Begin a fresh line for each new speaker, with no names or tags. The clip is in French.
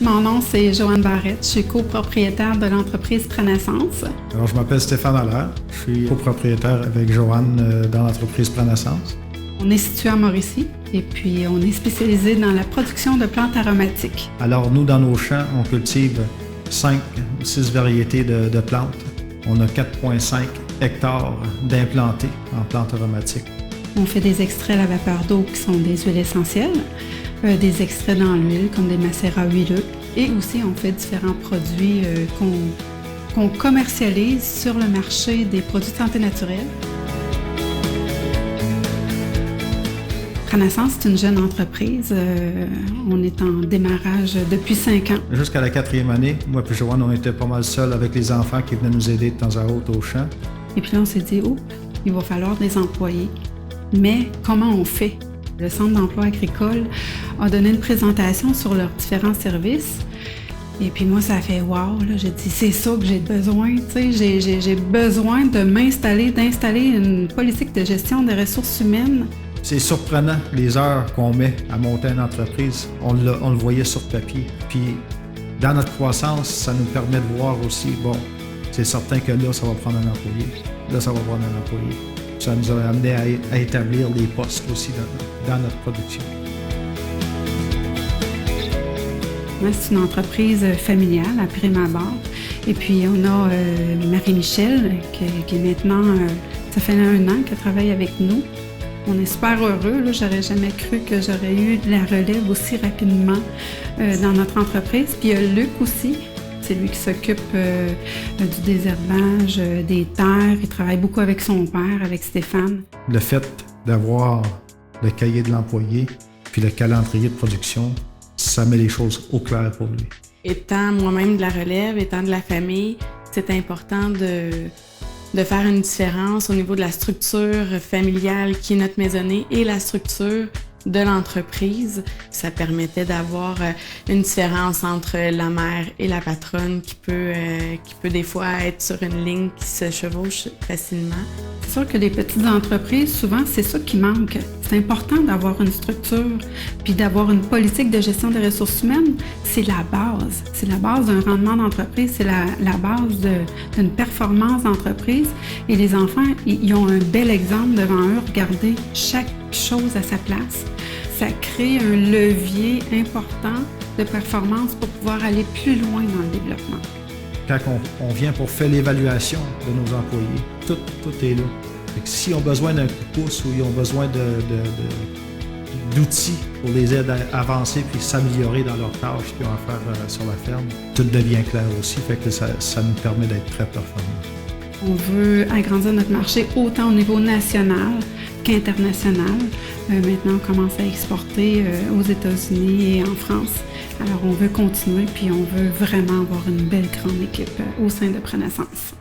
Mon nom, c'est Joanne Barrette. Je suis copropriétaire de l'entreprise Prenaissance.
Alors, je m'appelle Stéphane Allaire. Je suis copropriétaire avec Joanne dans l'entreprise Prenaissance.
On est situé à Mauricie et puis on est spécialisé dans la production de plantes aromatiques.
Alors, nous, dans nos champs, on cultive 5 ou 6 variétés de plantes. On a 4,5 hectares d'implantés en plantes aromatiques.
On fait des extraits à la vapeur d'eau qui sont des huiles essentielles, des extraits dans l'huile comme des macérats huileux et aussi on fait différents produits qu'on commercialise sur le marché des produits de santé naturelle. Prenaissance, c'est une jeune entreprise. On est en démarrage depuis 5 ans.
Jusqu'à la 4e année, moi et Joanne, on était pas mal seuls avec les enfants qui venaient nous aider de temps à autre au champ.
Et puis là, on s'est dit, oh, il va falloir des employés. Mais comment on fait? Le Centre d'emploi agricole a donné une présentation sur leurs différents services. Et puis moi, ça a fait wow, là, j'ai dit, c'est ça que j'ai besoin, tu sais, j'ai besoin de d'installer une politique de gestion des ressources humaines.
C'est surprenant, les heures qu'on met à monter une entreprise, on le voyait sur papier. Puis dans notre croissance, ça nous permet de voir aussi, bon, c'est certain que là, ça va prendre un employé, là, ça va prendre un employé. Ça nous a amené à établir des postes aussi dans notre production.
C'est une entreprise familiale à prime abord. Et puis, on a Marie-Michel, qui est maintenant, ça fait 1 an qu'elle travaille avec nous. On est super heureux. Là. J'aurais jamais cru que j'aurais eu de la relève aussi rapidement dans notre entreprise. Puis, il y a Luc aussi. C'est lui qui s'occupe du désherbage, des terres. Il travaille beaucoup avec son père, avec Stéphane.
Le fait d'avoir le cahier de l'employé puis le calendrier de production, ça met les choses au clair pour lui.
Étant moi-même de la relève, étant de la famille, c'est important de faire une différence au niveau de la structure familiale qui est notre maisonnée et la structure de l'entreprise. Ça permettait d'avoir une différence entre la mère et la patronne qui peut des fois être sur une ligne qui se chevauche facilement.
C'est sûr que les petites entreprises, souvent, c'est ça qui manque. C'est important d'avoir une structure, puis d'avoir une politique de gestion des ressources humaines. C'est la base. C'est la base d'un rendement d'entreprise, c'est la base d'une performance d'entreprise. Et les enfants, ils ont un bel exemple devant eux. Regardez chaque chose à sa place. Ça crée un levier important de performance pour pouvoir aller plus loin dans le développement.
Quand on vient pour faire l'évaluation de nos employés, tout est là. S'ils ont besoin d'un coup de pouce ou ils ont besoin d'outils pour les aider à avancer puis s'améliorer dans leurs tâches qu'ils ont à faire sur la ferme, tout devient clair aussi, fait que ça nous permet d'être très performants.
On veut agrandir notre marché autant au niveau national qu'international. Maintenant, on commence à exporter aux États-Unis et en France. Alors, on veut continuer, puis on veut vraiment avoir une belle grande équipe au sein de Prenaissance.